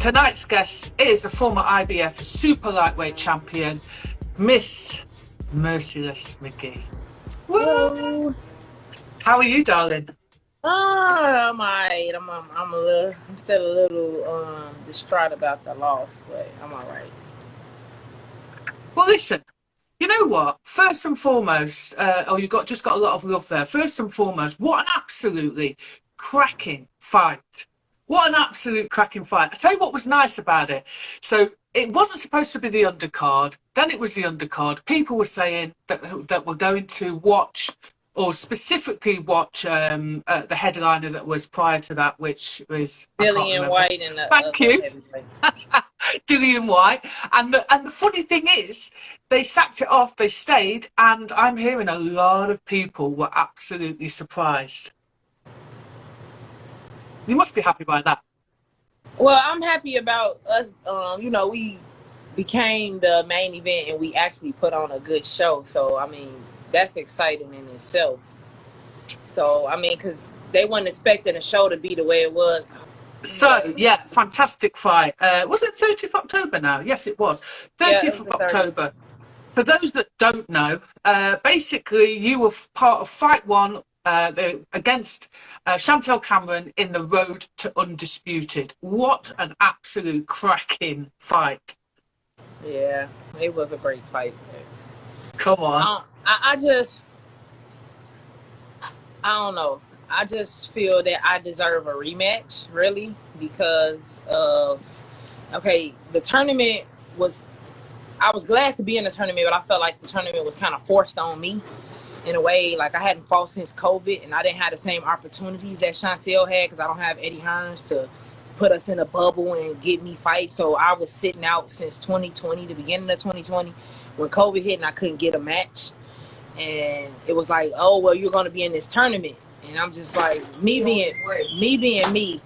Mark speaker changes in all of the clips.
Speaker 1: Tonight's guest is the former IBF super lightweight champion, Miss Merciless Mcgee.
Speaker 2: Woo!
Speaker 1: How are you, darling?
Speaker 2: I'm alright. I'm still a little distraught about the loss, but I'm alright.
Speaker 1: Well, listen, you know what? First and foremost, you just got a lot of love there. First and foremost, what an absolutely cracking fight. What an absolute cracking fight. I tell you what was nice about it. So it wasn't supposed to be the undercard. Then it was the undercard. People were saying that we're going to watch, or specifically watch, the headliner that was prior to that, which was
Speaker 2: Dillian White and the
Speaker 1: thank you, Dillian White. And the funny thing is, they sacked it off. They stayed, and I'm hearing a lot of people were absolutely surprised. You must be happy by that.
Speaker 2: Well, I'm happy about us. We became the main event, and we actually put on a good show. So, I mean, that's exciting in itself. So, I mean, because they weren't expecting the show to be the way it was.
Speaker 1: So, yeah, fantastic fight. Was it 30th of October now? Yes, it was. 30th of October. For those that don't know, basically, you were part of Fight 1 against Chantelle Cameron in the Road to Undisputed. What an absolute cracking fight.
Speaker 2: Yeah, it was a great fight.
Speaker 1: Come on.
Speaker 2: I don't know. I just feel that I deserve a rematch, really, because of, the tournament I was glad to be in the tournament, but I felt like the tournament was kind of forced on me in a way. Like, I hadn't fought since COVID, and I didn't have the same opportunities that Chantelle had because I don't have Eddie Hearns to put us in a bubble and get me fights. So I was sitting out since 2020, the beginning of 2020, when COVID hit and I couldn't get a match. And it was like, oh, well, you're going to be in this tournament. And I'm just like, me being me,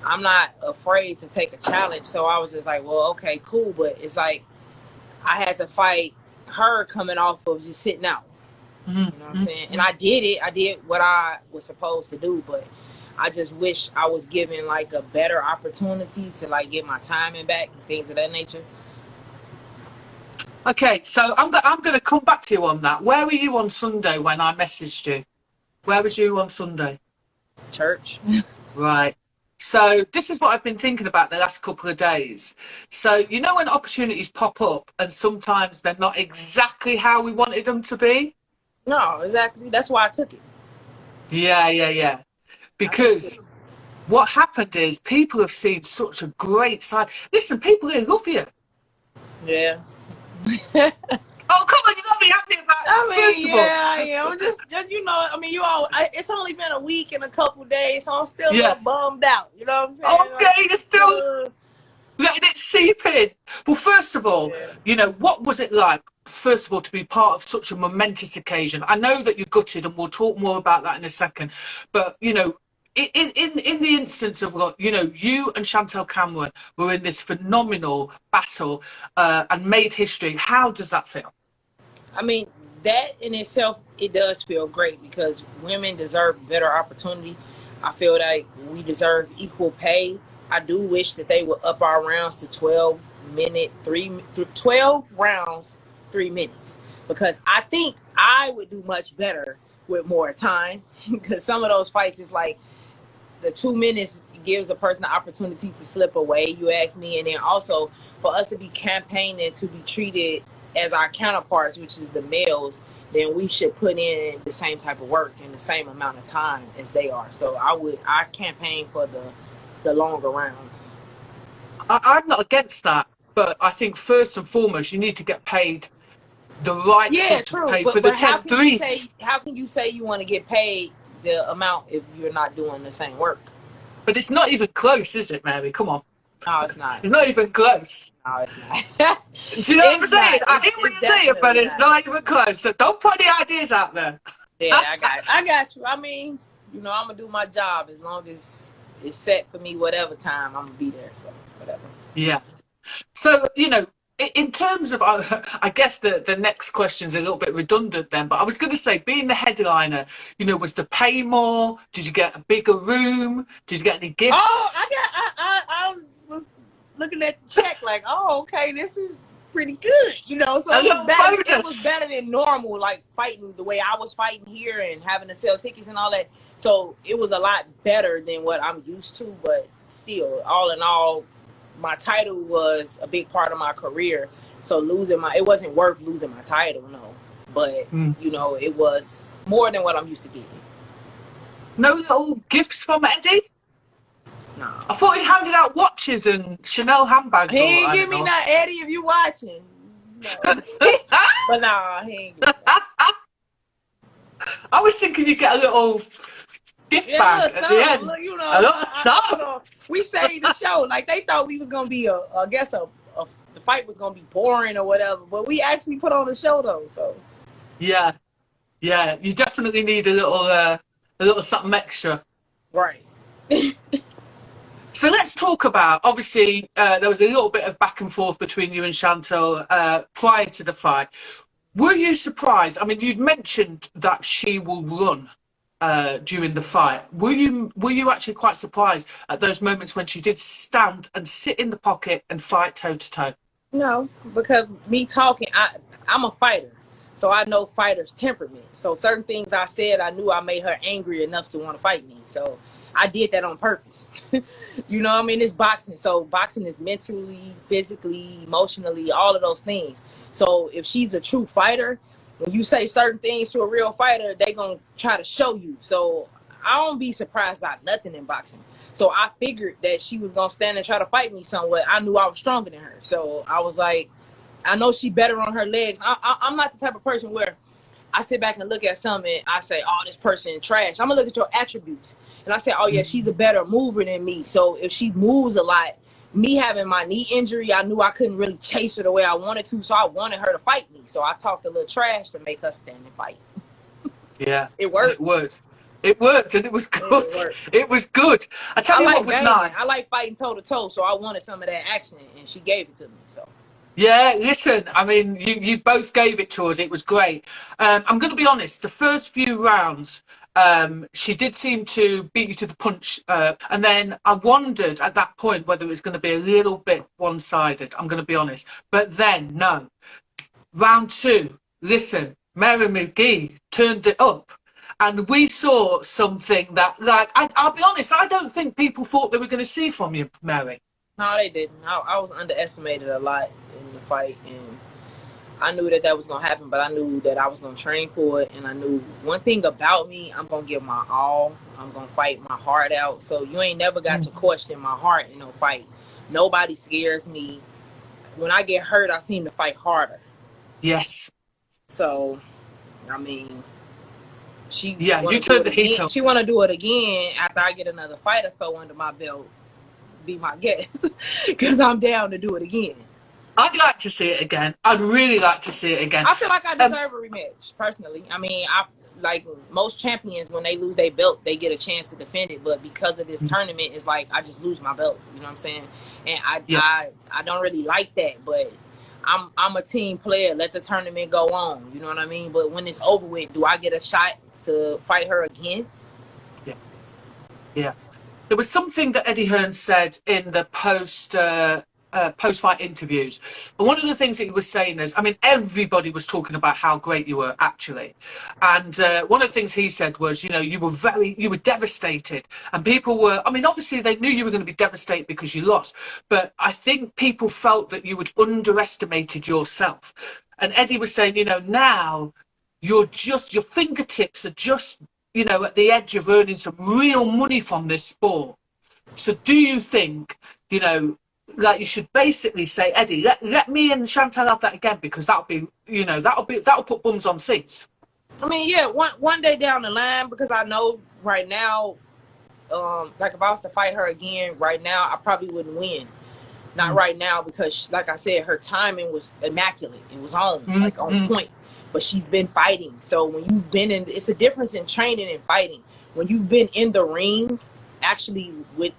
Speaker 2: I'm not afraid to take a challenge. So I was just like, well, okay, cool. But it's like I had to fight her coming off of just sitting out.
Speaker 1: Mm-hmm.
Speaker 2: You know what I'm saying? And I did it. I did what I was supposed to do. But I just wish I was given like a better opportunity to like get my timing back and things of that nature.
Speaker 1: Okay, so I'm going to come back to you on that. Where were you on Sunday when I messaged you? Where was you on Sunday?
Speaker 2: Church.
Speaker 1: Right. So this is what I've been thinking about the last couple of days. So, you know, when opportunities pop up and sometimes they're not exactly how we wanted them to be?
Speaker 2: No, exactly. That's why I took it.
Speaker 1: Yeah. Because what happened is people have seen such a great side. Listen, people here love you.
Speaker 2: Yeah.
Speaker 1: Oh, come on, you got me happy about it. First of all.
Speaker 2: I am. Just it's only been a week and a couple days, so I'm still a little bummed out. You know what I'm saying?
Speaker 1: Okay, you're still letting it seep in. Well, first of all, you know, what was it like, first of all, to be part of such a momentous occasion? I know that you're gutted, and we'll talk more about that in a second. But, you know, in the instance of, you know, you and Chantelle Cameron were in this phenomenal battle and made history. How does that feel?
Speaker 2: I mean, that in itself, it does feel great because women deserve better opportunity. I feel like we deserve equal pay. I do wish that they would up our rounds to 12 rounds, 3 minutes, because I think I would do much better with more time, because some of those fights is like the 2 minutes gives a person the opportunity to slip away, you ask me. And then also for us to be campaigning to be treated as our counterparts, which is the males, then we should put in the same type of work in the same amount of time as they are. So I campaign for the longer rounds.
Speaker 1: I'm not against that, but I think first and foremost you need to get paid the right sort of pay for the 10-3s.
Speaker 2: How can you say you want to get paid the amount if you're not doing the same work?
Speaker 1: But it's not even close, is it, Mary? Come on.
Speaker 2: No, it's not.
Speaker 1: It's not even close.
Speaker 2: No, it's not.
Speaker 1: Do you know what I'm saying? I hear what you're saying, but it's not even close. So don't put any ideas out there.
Speaker 2: Yeah, I got you. I mean, you know, I'm going to do my job as long as it's set for me whatever time I'm going to be there. So, whatever.
Speaker 1: Yeah. So, you know, in terms of, I guess the next question's a little bit redundant then, but I was going to say, being the headliner, you know, was the pay more? Did you get a bigger room? Did you get any gifts?
Speaker 2: Oh, I was looking at the check like, oh, okay, this is pretty good, you know. So it was better than normal, like fighting the way I was fighting here and having to sell tickets and all that. So it was a lot better than what I'm used to, but still, all in all, my title was a big part of my career. So it wasn't worth losing my title, no. But, you know, it was more than what I'm used to getting.
Speaker 1: No little gifts from Eddie?
Speaker 2: No.
Speaker 1: I thought he handed out watches and Chanel handbags.
Speaker 2: He ain't give me that, Eddie, if you watching. No. But nah, he ain't give me that.
Speaker 1: I was thinking you get a little gift bag at the end.
Speaker 2: Look, you know,
Speaker 1: a little song.
Speaker 2: We saved the show. Like, they thought we was going to be, the fight was going to be boring or whatever. But we actually put on a show, though, so.
Speaker 1: Yeah. Yeah, you definitely need a little something extra.
Speaker 2: Right.
Speaker 1: So let's talk about, obviously, there was a little bit of back and forth between you and Chantelle prior to the fight. Were you surprised? I mean, you'd mentioned that she will run during the fight. Were you actually quite surprised at those moments when she did stand and sit in the pocket and fight toe to toe?
Speaker 2: No, because me talking, I'm a fighter. So I know fighters' temperament. So certain things I said, I knew I made her angry enough to want to fight me. So I did that on purpose. You know what I mean? It's boxing. So boxing is mentally, physically, emotionally, all of those things. So if she's a true fighter, when you say certain things to a real fighter, they going to try to show you. So I don't be surprised by nothing in boxing. So I figured that she was going to stand and try to fight me somewhere. I knew I was stronger than her. So I was like, I know she better on her legs. I'm not the type of person where I sit back and look at something and I say, oh, this person trash. I'm going to look at your attributes. And I say, oh, yeah, she's a better mover than me. So if she moves a lot, me having my knee injury, I knew I couldn't really chase her the way I wanted to. So I wanted her to fight me. So I talked a little trash to make her stand and fight.
Speaker 1: Yeah.
Speaker 2: It worked.
Speaker 1: It worked and it was good. It was good. I tell you what was nice.
Speaker 2: I like fighting toe to toe. So I wanted some of that action and she gave it to me. So.
Speaker 1: Yeah, listen, I mean, you both gave it to us. It was great. I'm going to be honest. The first few rounds, she did seem to beat you to the punch. And then I wondered at that point whether it was going to be a little bit one-sided. I'm going to be honest. But then, no. Round two, listen, Mary Mcgee turned it up. And we saw something that, like, I'll be honest, I don't think people thought they were going to see from you, Mary.
Speaker 2: No, they didn't. I was underestimated a lot in the fight, and I knew that was going to happen, but I knew that I was going to train for it, and I knew one thing about me, I'm going to give my all. I'm going to fight my heart out. So you ain't never got to question my heart in no fight. Nobody scares me. When I get hurt, I seem to fight harder.
Speaker 1: Yes.
Speaker 2: So, I mean,
Speaker 1: you turned the heat up.
Speaker 2: She want to do it again after I get another fight or so under my belt. Be my guest, because I'm down to do it again.
Speaker 1: I'd like to see it again. I'd really like to see it again.
Speaker 2: I feel like I deserve a rematch, personally. I mean, like most champions, when they lose their belt, they get a chance to defend it. But because of this tournament, it's like I just lose my belt. You know what I'm saying? And I don't really like that. But I'm a team player. Let the tournament go on. You know what I mean? But when it's over with, do I get a shot to fight her again?
Speaker 1: Yeah. There was something that Eddie Hearn said in the post-fight interviews. And one of the things that he was saying is, I mean, everybody was talking about how great you were, actually. And one of the things he said was, you know, you were devastated. And people were, I mean, obviously they knew you were going to be devastated because you lost. But I think people felt that you had underestimated yourself. And Eddie was saying, you know, now your fingertips are just, you know, at the edge of earning some real money from this sport. So do you think, you know, like you should basically say, Eddie, let me and Chantelle have that again, because that'll put bums on seats.
Speaker 2: I mean, yeah, one day down the line, because I know right now, like if I was to fight her again right now, I probably wouldn't win. Not right now, because like I said, her timing was immaculate. It was on point. But she's been fighting. So when you've been in, it's a difference in training and fighting. When you've been in the ring, actually with,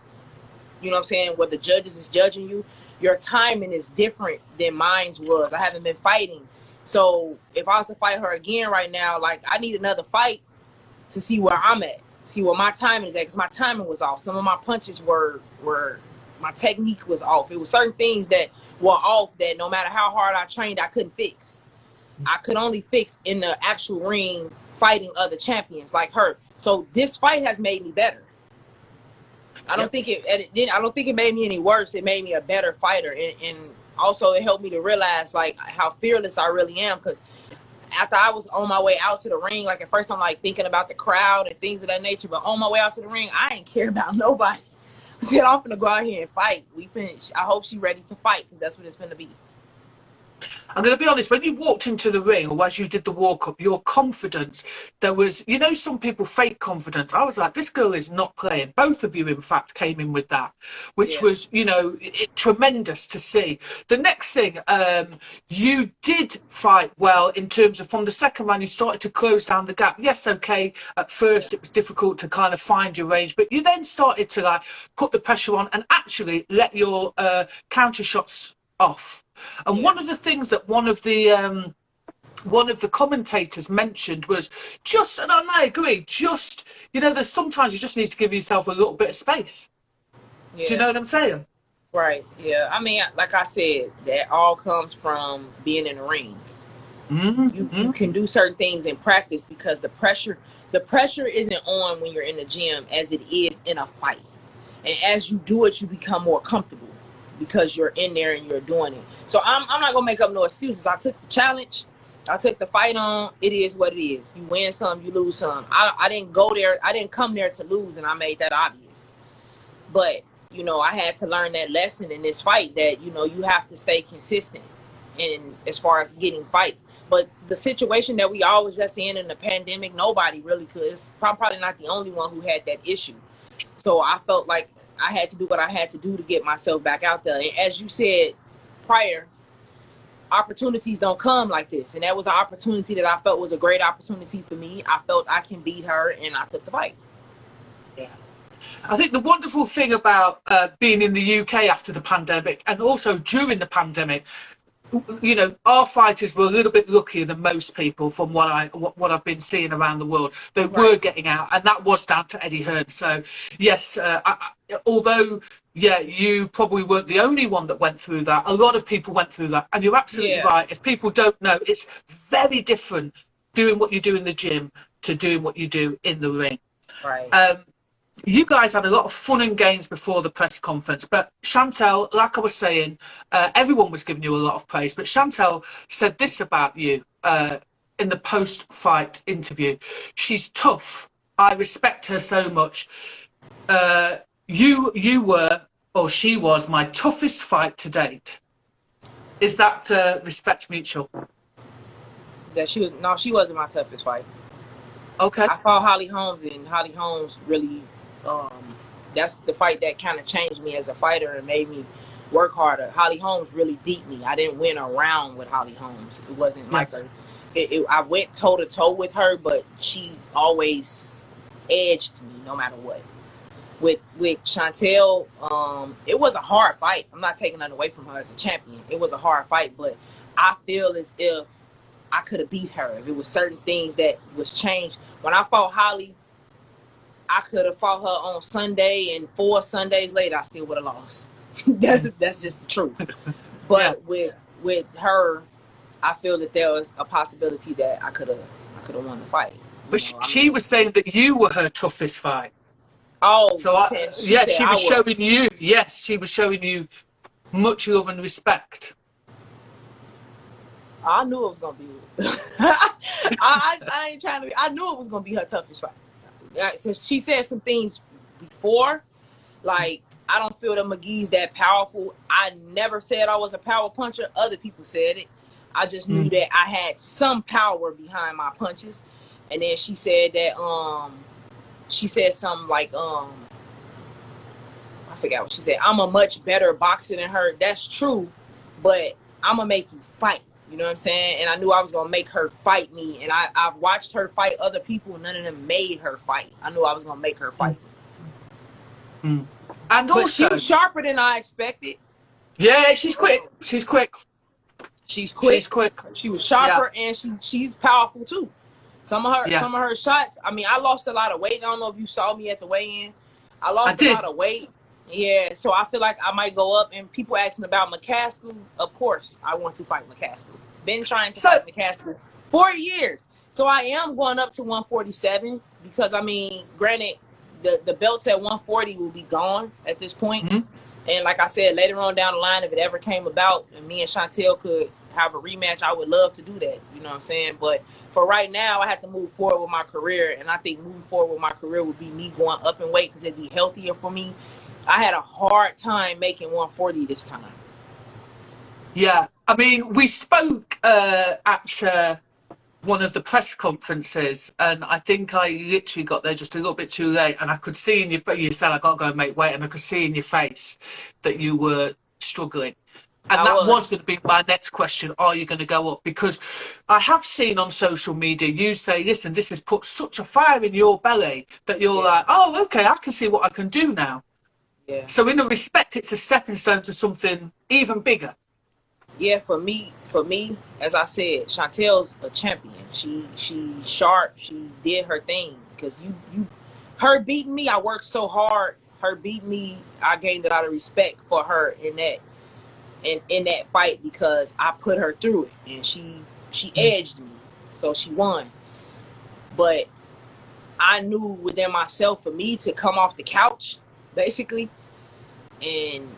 Speaker 2: you know what I'm saying, where the judges is judging you, your timing is different than mine was. I haven't been fighting. So if I was to fight her again right now, like I need another fight to see where I'm at, see where my timing is at, because my timing was off. Some of my punches were my technique was off. It was certain things that were off that no matter how hard I trained, I couldn't fix. I could only fix in the actual ring fighting other champions like her. So this fight has made me better. I don't think it made me any worse. It made me a better fighter, and also it helped me to realize like how fearless I really am. Because after I was on my way out to the ring, like at first I'm like thinking about the crowd and things of that nature, but on my way out to the ring, I ain't care about nobody. I said I'm finna go out here and fight. We finished. I hope she's ready to fight because that's what it's gonna be.
Speaker 1: I'm going to be honest, when you walked into the ring or as you did the walk-up, your confidence, there was, you know, some people fake confidence. I was like, this girl is not playing. Both of you, in fact, came in with that, which was, you know, tremendous to see. The next thing, you did fight well in terms of from the second round, you started to close down the gap. Yes, okay, at first it was difficult to kind of find your range, but you then started to like put the pressure on and actually let your counter shots off. And one of the things that one of the commentators mentioned was just, and I agree, just, you know, there's sometimes you just need to give yourself a little bit of space. Yeah. Do you know what I'm saying?
Speaker 2: Right. Yeah. I mean, like I said, that all comes from being in the ring. You can do certain things in practice because the pressure isn't on when you're in the gym as it is in a fight. And as you do it, you become more comfortable because you're in there and you're doing it. So I'm not gonna make up no excuses. I took the challenge. I took the fight on. It is what it is. You win some, you lose some. I didn't go there. I didn't come there to lose, and I made that obvious. But, you know, I had to learn that lesson in this fight that, you know, you have to stay consistent in as far as getting fights. But the situation that we all was just in the pandemic, nobody really could. It's probably not the only one who had that issue. So I felt like I had to do what I had to do to get myself back out there. And as you said prior, opportunities don't come like this. And that was an opportunity that I felt was a great opportunity for me. I felt I can beat her, and I took the fight.
Speaker 1: Yeah. I think the wonderful thing about being in the UK after the pandemic and also during the pandemic, you know, our fighters were a little bit luckier than most people from what I've been seeing around the world. They were getting out, and that was down to Eddie Hearn. So, yes, although, yeah, you probably weren't the only one that went through that. A lot of people went through that, and you're absolutely right. If people don't know, it's very different doing what you do in the gym to doing what you do in the ring.
Speaker 2: Right.
Speaker 1: You guys had a lot of fun and games before the press conference, but Chantelle, like I was saying, everyone was giving you a lot of praise, but Chantelle said this about you in the post-fight interview. She's tough. I respect her so much. You were, or she was, my toughest fight to date. Is that respect mutual?
Speaker 2: That she was? No, she wasn't my toughest fight.
Speaker 1: Okay.
Speaker 2: I fought Holly Holmes, and Holly Holmes really, that's the fight that kind of changed me as a fighter and made me work harder. Holly Holmes really beat me. I didn't win a round with Holly Holmes. It wasn't like her. I went toe to toe with her, but she always edged me no matter what. With Chantelle, it was a hard fight. I'm not taking nothing away from her as a champion. It was a hard fight, but I feel as if I could have beat her if it was certain things that was changed. When I fought Holly, I could have fought her on Sunday, and 4 Sundays later, I still would have lost. That's just the truth. But with her, I feel that there was a possibility that I could have won the fight.
Speaker 1: But she was saying that you were her toughest fight.
Speaker 2: Oh,
Speaker 1: so she was showing you. Yes, she was showing you much love and respect.
Speaker 2: I knew it was gonna be. I ain't trying to. I knew it was gonna be her toughest fight because she said some things before, like I don't feel that Mcgee's that powerful. I never said I was a power puncher. Other people said it. I just knew that I had some power behind my punches. And then she said that she said something like I forgot what she said. I'm a much better boxer than her. That's true, but I'm gonna make you fight. You know what I'm saying? And I knew I was going to make her fight me. And I've watched her fight other people, and none of them made her fight. I knew I was going to make her fight me.
Speaker 1: And
Speaker 2: but
Speaker 1: also,
Speaker 2: she was sharper than I expected.
Speaker 1: Yeah, she's quick. She's quick.
Speaker 2: She's quick.
Speaker 1: She's quick.
Speaker 2: She was sharper, and she's powerful, too. Some of her shots, I mean, I lost a lot of weight. I don't know if you saw me at the weigh-in. I lost a lot of weight. Yeah, so I feel like I might go up, and people asking about McCaskill. Of course, I want to fight McCaskill. Been trying to
Speaker 1: So,
Speaker 2: fight McCaskill for years. So I am going up to 147 because, I mean, granted, the belts at 140 will be gone at this point.
Speaker 1: mhm.
Speaker 2: And like I said, later on down the line, if it ever came about and me and Chantelle could have a rematch, I would love to do that. You know what I'm saying? But for right now, I have to move forward with my career. And I think moving forward with my career would be me going up in weight because it'd be healthier for me. I had a hard time making 140 this time.
Speaker 1: Yeah, I mean, we spoke at one of the press conferences, and I think I literally got there just a little bit too late, and I could see in your face, you said I got to go and make weight, and I could see in your face that you were struggling. And that was going to be my next question. Are you going to go up? Because I have seen on social media you say, listen, this has put such a fire in your belly that you're like, oh, okay, I can see what I can do now.
Speaker 2: Yeah.
Speaker 1: So in a respect, it's a stepping stone to something even bigger.
Speaker 2: Yeah, for me, as I said, Chantelle's a champion. She's sharp. She did her thing. Because her beating me, I worked so hard. Her beating me, I gained a lot of respect for her in that fight because I put her through it, and she edged me, so she won. But I knew within myself, for me to come off the couch, basically, and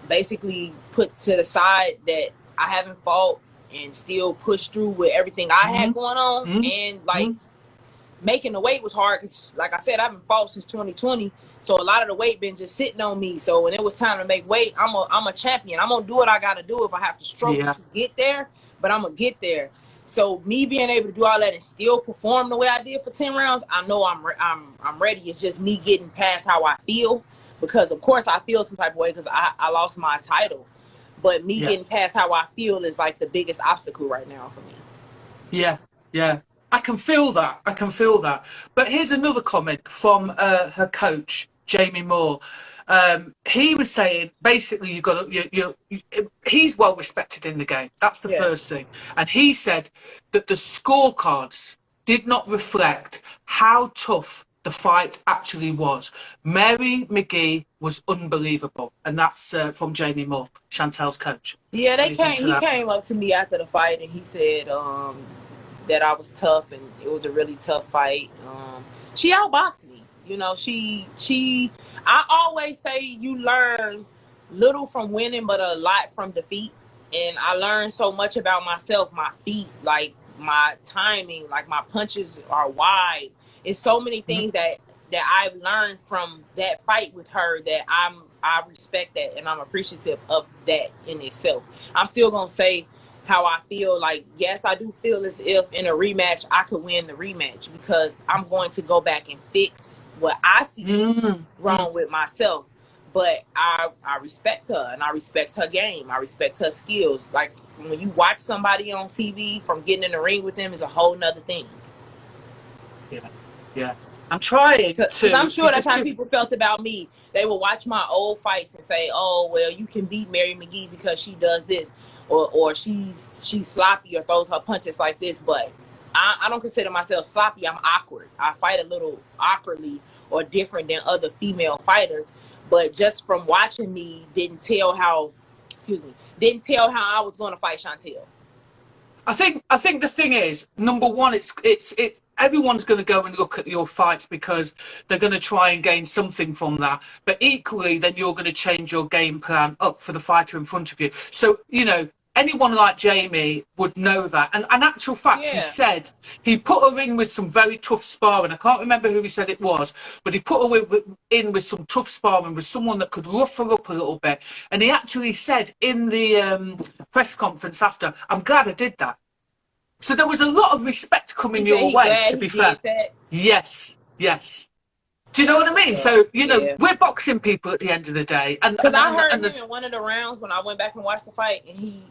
Speaker 2: basically put to the side that I haven't fought and still push through with everything I had going on. And like making the weight was hard because, like I said, I haven't fought since 2020. So a lot of the weight been just sitting on me. So when it was time to make weight, I'm a champion. I'm gonna do what I gotta do if I have to struggle to get there, but I'm gonna get there. So me being able to do all that and still perform the way I did for 10 rounds, I know I'm ready. It's just me getting past how I feel, because of course I feel some type of way because I lost my title. But me getting past how I feel is like the biggest obstacle right now for me.
Speaker 1: Yeah, yeah. I can feel that. I can feel that. But here's another comment from her coach, Jamie Moore. He was saying basically you got he's well respected in the game. That's the first thing. And he said that the scorecards did not reflect how tough the fight actually was. Mary Mcgee was unbelievable, and that's from Jamie Moore, Chantelle's coach.
Speaker 2: Yeah, he came up to me after the fight and he said that I was tough and it was a really tough fight. She outboxed me. You know, I always say you learn little from winning, but a lot from defeat. And I learned so much about myself, my feet, like my timing, like my punches are wide. It's so many things that I've learned from that fight with her that I respect that, and I'm appreciative of that in itself. I'm still gonna say how I feel. Like, yes, I do feel as if in a rematch I could win the rematch because I'm going to go back and fix what I see wrong with myself. But I respect her, and I respect her game. I respect her skills. Like, when you watch somebody on TV, from getting in the ring with them is a whole nother thing.
Speaker 1: Yeah. I'm trying to.
Speaker 2: Because I'm sure that's how people felt about me. They will watch my old fights and say, "Oh, well, you can beat Mary Mcgee because she does this, or she's sloppy or throws her punches like this." But I don't consider myself sloppy. I'm awkward. I fight a little awkwardly or different than other female fighters. But just from watching me, didn't tell how I was going to fight Chantelle.
Speaker 1: I think the thing is, number one, it's everyone's going to go and look at your fights because they're going to try and gain something from that. But equally, then you're going to change your game plan up for the fighter in front of you. So, you know, anyone like Jamie would know that. And in actual fact, he said he put her in with some very tough sparring. I can't remember who he said it was, but he put her in with some tough sparring with someone that could rough her up a little bit. And he actually said in the press conference after, I'm glad I did that. So there was a lot of respect coming your way, to be fair. Yes. Do you know what I mean? So, you know, we're boxing people at the end of the day.
Speaker 2: Because I heard him in one of the rounds when I went back and watched the fight, and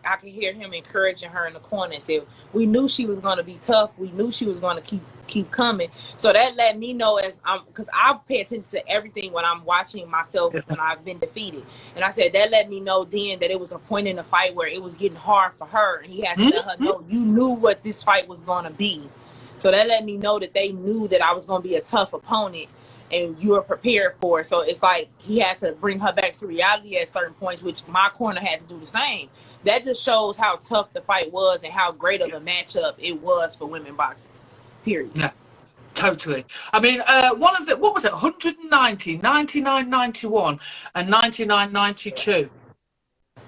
Speaker 2: I could hear him encouraging her in the corner and said, we knew she was going to be tough. We knew she was going to keep coming. So that let me know, because I pay attention to everything when I'm watching myself when I've been defeated. And I said, that let me know then that it was a point in the fight where it was getting hard for her. And he had to let her know, you knew what this fight was going to be. So that let me know that they knew that I was going to be a tough opponent. and you're prepared for it. So it's like he had to bring her back to reality at certain points, which my corner had to do the same. That just shows how tough the fight was and how great of a matchup it was for women boxing. Period.
Speaker 1: Yeah, totally. I mean, one of the, what was it, 190, 99, 91, and 99, 92.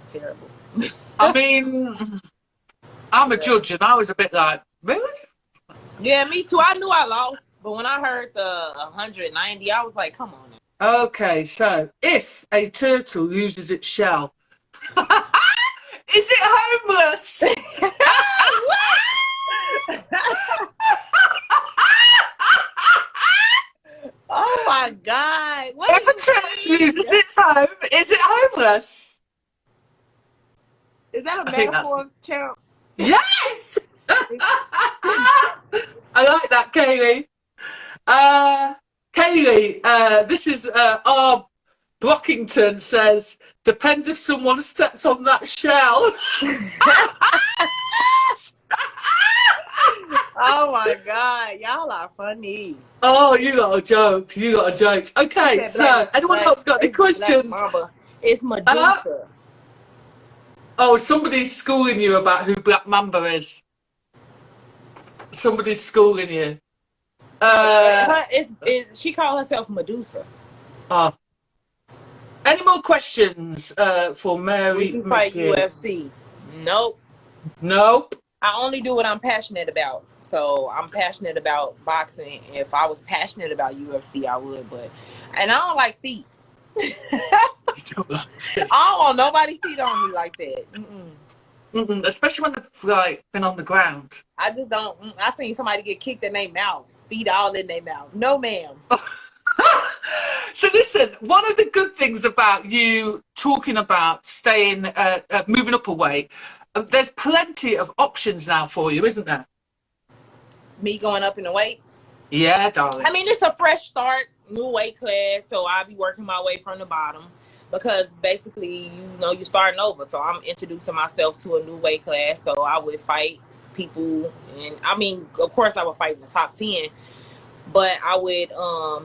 Speaker 2: Terrible.
Speaker 1: I mean, I'm a judge, and I was a bit like, really?
Speaker 2: Yeah, me too. I knew I lost, but when I heard the 190, I was like, come on now.
Speaker 1: Okay, so if a turtle loses its shell, is it homeless?
Speaker 2: Oh my God. What
Speaker 1: If a turtle loses its home, is it homeless?
Speaker 2: Is that a
Speaker 1: I think
Speaker 2: metaphor, champ?
Speaker 1: Yes! I like that, Kaylee. Kaylee, this is R. Brockington says, depends if someone steps on that shell.
Speaker 2: Oh my God, y'all are funny.
Speaker 1: Oh, you got a joke. You got a joke. Okay, so anyone else got any questions?
Speaker 2: It's Medusa.
Speaker 1: Oh, somebody's schooling you about who Black Mamba is. Somebody's schooling you.
Speaker 2: She called herself Medusa.
Speaker 1: Oh. Any more questions for Mary?
Speaker 2: Would you fight UFC? Nope.
Speaker 1: Nope.
Speaker 2: I only do what I'm passionate about. So I'm passionate about boxing. If I was passionate about UFC, I would. And I don't like feet. I don't want nobody feet on me like that.
Speaker 1: Especially when they've like been on the ground.
Speaker 2: I just don't. I seen somebody get kicked in their mouth, feet all in their mouth. No, ma'am.
Speaker 1: So listen, one of the good things about you talking about staying, moving up a weight, there's plenty of options now for you, isn't there?
Speaker 2: Me going up in the weight?
Speaker 1: Yeah, darling.
Speaker 2: I mean, it's a fresh start, new weight class, so I'll be working my way from the bottom because basically, you're starting over. So I'm introducing myself to a new weight class, so I would fight people, and I mean, of course, I would fight in the top 10, but I would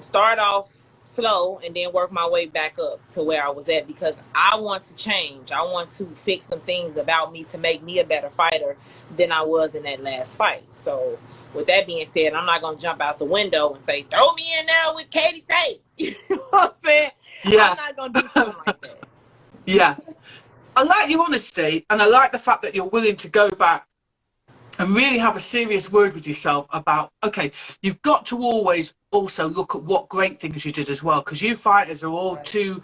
Speaker 2: start off slow and then work my way back up to where I was at because I want to change. I want to fix some things about me to make me a better fighter than I was in that last fight. So with that being said, I'm not going to jump out the window and say, throw me in there with Katie Tate. You know what I'm saying? Yeah. I'm not going to do something like that.
Speaker 1: Yeah. I like your honesty, and I like the fact that you're willing to go back and really have a serious word with yourself about, okay, you've got to always also look at what great things you did as well, because you fighters are all too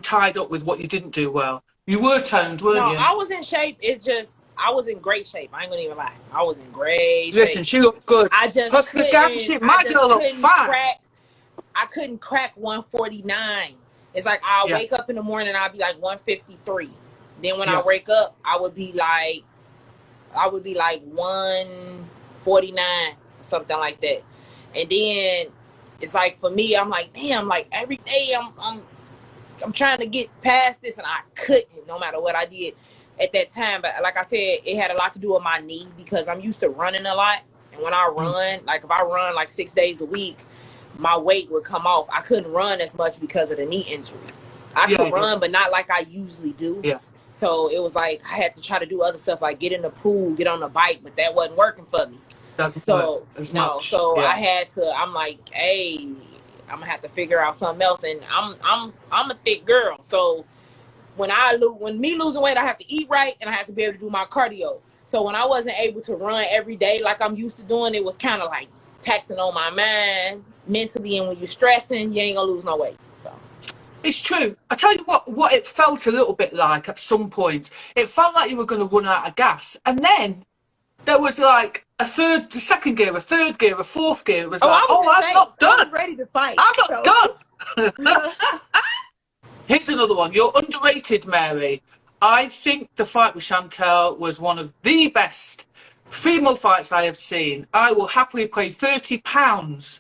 Speaker 1: tied up with what you didn't do well. You were toned, weren't you?
Speaker 2: I was in shape. It's just, I was in great shape. I ain't gonna even lie. I was in great shape.
Speaker 1: Listen, she looked good.
Speaker 2: I just
Speaker 1: plus the damn shit, my girl looked fine.
Speaker 2: I couldn't crack 149. It's like I'll wake up in the morning and I'll be like 153. Then when I wake up, I would be like 149 or something like that. And then it's like for me, I'm like, damn, like every day I'm trying to get past this, and I couldn't, no matter what I did at that time. But like I said, it had a lot to do with my knee because I'm used to running a lot. And when I run, like if I run like 6 days a week, my weight would come off. I couldn't run as much because of the knee injury. I could run, but not like I usually do. Yeah. So it was like I had to try to do other stuff like get in the pool, get on the bike, but that wasn't working for me. I had to. I'm like, hey, I'm gonna have to figure out something else. And I'm a thick girl, so when me losing weight, I have to eat right and I have to be able to do my cardio. So when I wasn't able to run every day like I'm used to doing, it was kind of like taxing on my mind mentally. And when you're stressing, you ain't gonna lose no weight. So.
Speaker 1: It's true. I tell you what it felt a little bit like at some points. It felt like you were going to run out of gas. And then there was like a second gear, a third gear, a fourth gear. It was I'm not done.
Speaker 2: I was ready to fight.
Speaker 1: I'm not done. Here's another one. You're underrated, Mary. I think the fight with Chantelle was one of the best female fights I have seen. I will happily pay £30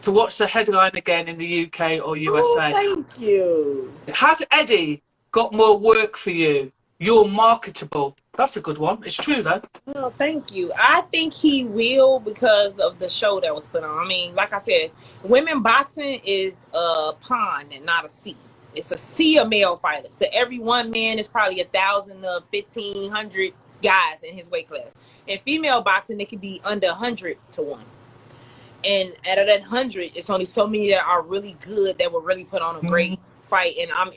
Speaker 1: to watch the headline again in the UK or USA.
Speaker 2: Oh, thank you.
Speaker 1: Has Eddie got more work for you? You're marketable. That's a good one. It's true though.
Speaker 2: Oh, thank you. I think he will because of the show that was put on. I mean, like I said, women boxing is a pond and not a sea. It's a sea of male fighters. To every one man, it's probably 1,000 to 1,500 guys in his weight class. In female boxing, it could be under 100 to 1. And out of that 100, it's only so many that are really good that will really put on a great fight. And I'm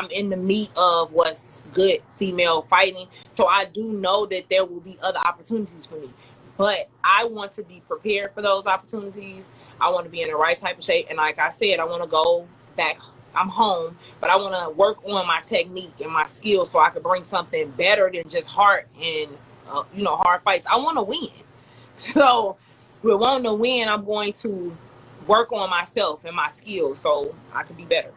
Speaker 2: in the meat of what's good female fighting. So I do know that there will be other opportunities for me. But I want to be prepared for those opportunities. I want to be in the right type of shape. And like I said, I want to go back. I'm home, but I want to work on my technique and my skills so I can bring something better than just heart and hard fights. I want to win. So with wanting to win, I'm going to work on myself and my skills so I can be better.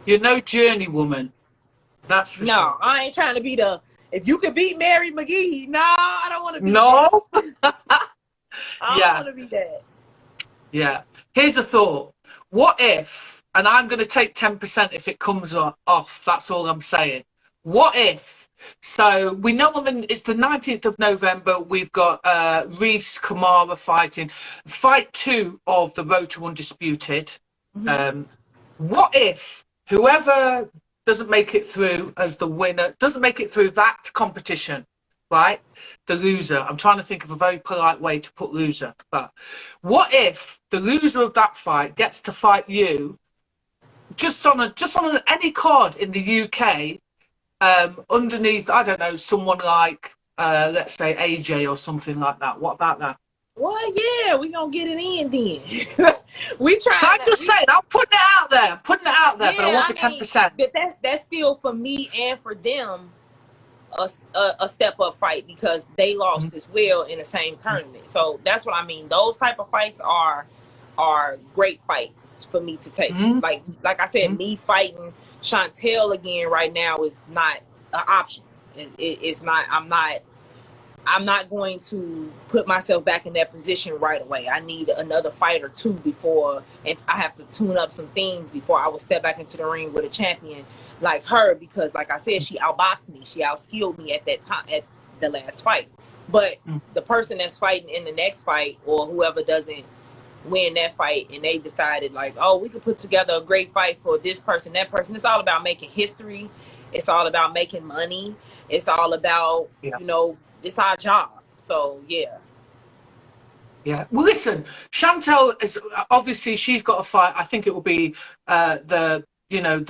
Speaker 1: You're no journeywoman. That's for
Speaker 2: no,
Speaker 1: sure.
Speaker 2: I ain't trying to be the, if you could beat Mary Mcgee. No, I don't want to be
Speaker 1: No.
Speaker 2: that. I don't want to be that.
Speaker 1: Yeah. Here's a thought. What if, and I'm going to take 10% if it comes off, that's all I'm saying. What if, so we know it's the 19th of November, we've got Reese Kamara fighting, fight 2 of the Road to Undisputed. What if whoever doesn't make it through as the winner, doesn't make it through that competition, right? The loser. I'm trying to think of a very polite way to put loser. But what if the loser of that fight gets to fight you just on any card in the UK, underneath, I don't know, someone like let's say AJ or something like that. What about that?
Speaker 2: Well, yeah, we gonna get it in then. We try.
Speaker 1: So I'm just saying, I'm putting it out there. But I want the 10%.
Speaker 2: But that's still for me and for them a step up fight because they lost as well in the same tournament. So that's what I mean. Those type of fights are great fights for me to take. Like I said, me fighting Chantelle again right now is not an option. It's not. I'm not going to put myself back in that position right away. I need another fight or two before, and I have to tune up some things before I will step back into the ring with a champion like her. Because, like I said, she outboxed me, she outskilled me at that time at the last fight. But the person that's fighting in the next fight, or whoever doesn't win that fight, and they decided like, oh, we could put together a great fight for this person, that person. It's all about making history. It's all about making money. It's all about it's our job. So yeah.
Speaker 1: Well, listen, Chantelle is obviously, she's got a fight. I think it will be the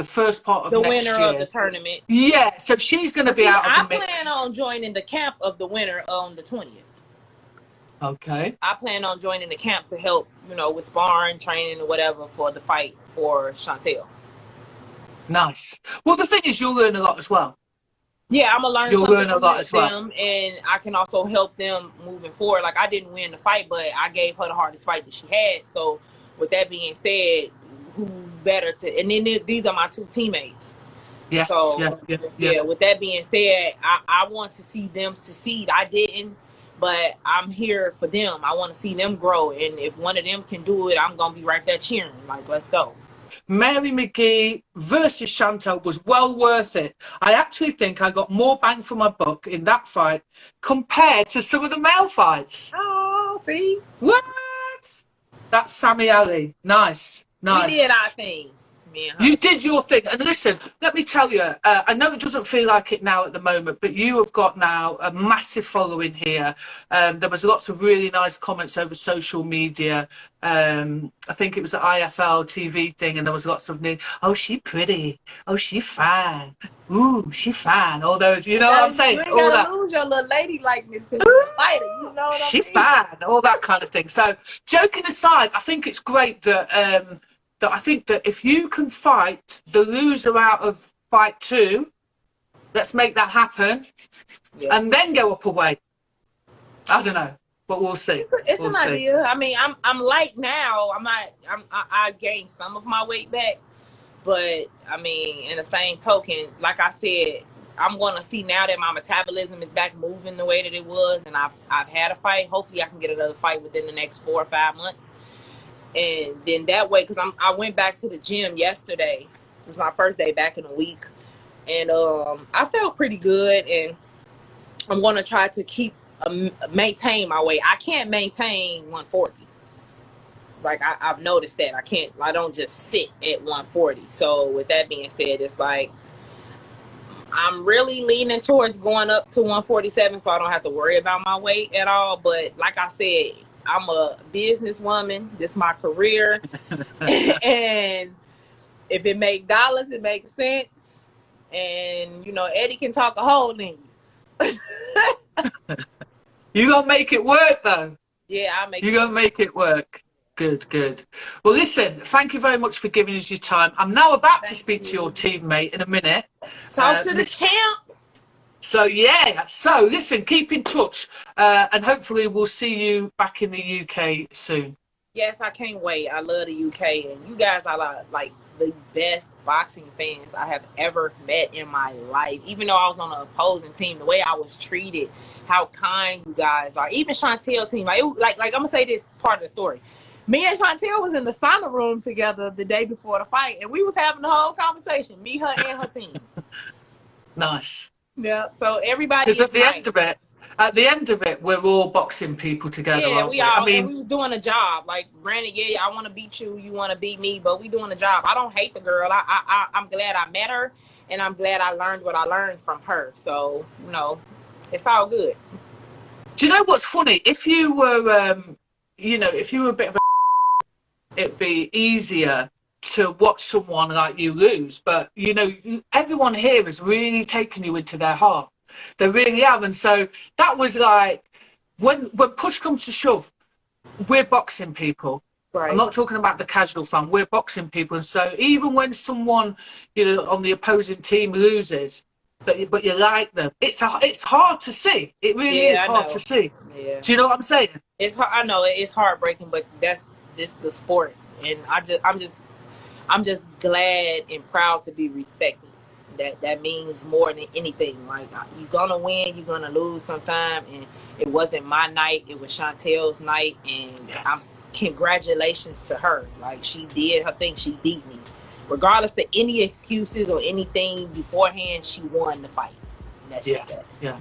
Speaker 1: first part of
Speaker 2: the
Speaker 1: next
Speaker 2: winner
Speaker 1: year.
Speaker 2: Of the tournament.
Speaker 1: Yeah, so she's going to be out of the mix.
Speaker 2: I plan on joining the camp of the winner on the 20th.
Speaker 1: Okay.
Speaker 2: I plan on joining the camp to help, with sparring, training, or whatever for the fight for Chantelle.
Speaker 1: Nice. Well, the thing is, you'll learn a lot as well.
Speaker 2: Yeah, I'm gonna learn.
Speaker 1: You'll
Speaker 2: something
Speaker 1: learn a lot as well,
Speaker 2: and I can also help them moving forward. Like, I didn't win the fight, but I gave her the hardest fight that she had. So, with that being said, who better to? And then these are my 2 teammates.
Speaker 1: Yes.
Speaker 2: So,
Speaker 1: yeah.
Speaker 2: With that being said, I want to see them succeed. I didn't, but I'm here for them. I want to see them grow, and if one of them can do it, I'm gonna be right there cheering. Like, let's go.
Speaker 1: Mary Mcgee versus Chantelle was well worth it. I actually think I got more bang for my buck in that fight compared to some of the male fights.
Speaker 2: Oh, see?
Speaker 1: What? That's Sammy Ali. Nice.
Speaker 2: We did our thing.
Speaker 1: You did your thing. And listen, let me tell you, I know it doesn't feel like it now at the moment, but you have got now a massive following here. There was lots of really nice comments over social media. I think it was the IFL TV thing, and there was lots of oh, she pretty. Oh, she fine. Ooh, she fine. All those, you know what I'm saying?
Speaker 2: You ain't gotta lose your little lady likeness to the fighter. You know what I'm saying?
Speaker 1: She fine. All that kind of thing. So, joking aside, I think it's great that I think that if you can fight the loser out of fight 2, let's make that happen, and then go up a weight. I don't know, but we'll see.
Speaker 2: It's an idea. I mean, I'm light now. I gained some of my weight back, but I mean, in the same token, like I said, I'm going to see now that my metabolism is back moving the way that it was, and I've had a fight. Hopefully, I can get another fight within the next 4 or 5 months. And then that way, because I went back to the gym yesterday. It was my first day back in a week. And I felt pretty good. And I'm going to try to keep maintain my weight. I can't maintain 140. Like I've noticed that I don't just sit at 140. So with that being said, it's like I'm really leaning towards going up to 147, so I don't have to worry about my weight at all. But like I said, I'm a businesswoman. This is my career, and if it makes dollars, it makes sense. And you know, Eddie can talk a hole in you.
Speaker 1: You gonna make it work though.
Speaker 2: Yeah, I'll make it.
Speaker 1: You're gonna make it work. Good, good. Well, listen, thank you very much for giving us your time. I'm now about to speak to your teammate in a minute.
Speaker 2: Talk to the champ.
Speaker 1: So, yeah. So, listen, keep in touch. And hopefully we'll see you back in the UK soon.
Speaker 2: Yes, I can't wait. I love the UK. And you guys are like the best boxing fans I have ever met in my life. Even though I was on an opposing team, the way I was treated, how kind you guys are. Even Chantelle team. Like I'm going to say this part of the story. Me and Chantelle was in the sauna room together the day before the fight, and we was having the whole conversation, me, her, and her team.
Speaker 1: Nice.
Speaker 2: Yeah, so everybody is
Speaker 1: Because
Speaker 2: nice.
Speaker 1: at the end of it, we're all boxing people together,
Speaker 2: Yeah,
Speaker 1: aren't
Speaker 2: we
Speaker 1: we?
Speaker 2: all,
Speaker 1: I mean,
Speaker 2: and we was doing a job. Like, granted, yeah, I want to beat you, you want to beat me, but we doing a job. I don't hate the girl. I'm glad I met her, and I'm glad I learned what I learned from her. So, you know, it's all good.
Speaker 1: do you know what's funny? If you were, if you were a bit of a it'd be easier to watch someone like you lose. But, you know, everyone here has really taken you into their heart. They really have. And so that was like, when push comes to shove, we're boxing people.
Speaker 2: Right.
Speaker 1: I'm not talking about the casual fan. We're boxing people. And so even when someone, you know, on the opposing team loses, but you like them, it's hard to see. It really is hard to see.
Speaker 2: Yeah.
Speaker 1: Do you know what I'm saying?
Speaker 2: It's hard. I know it's heartbreaking, but this the sport, and I'm just glad and proud to be respected. That means more than anything. Like, you're gonna win, you're gonna lose sometime, and it wasn't my night. It was Chantelle's night, and
Speaker 1: Yes.
Speaker 2: Congratulations to her. Like, she did her thing. She beat me, regardless of any excuses or anything beforehand. She won the fight. And that's just that.
Speaker 1: Yeah.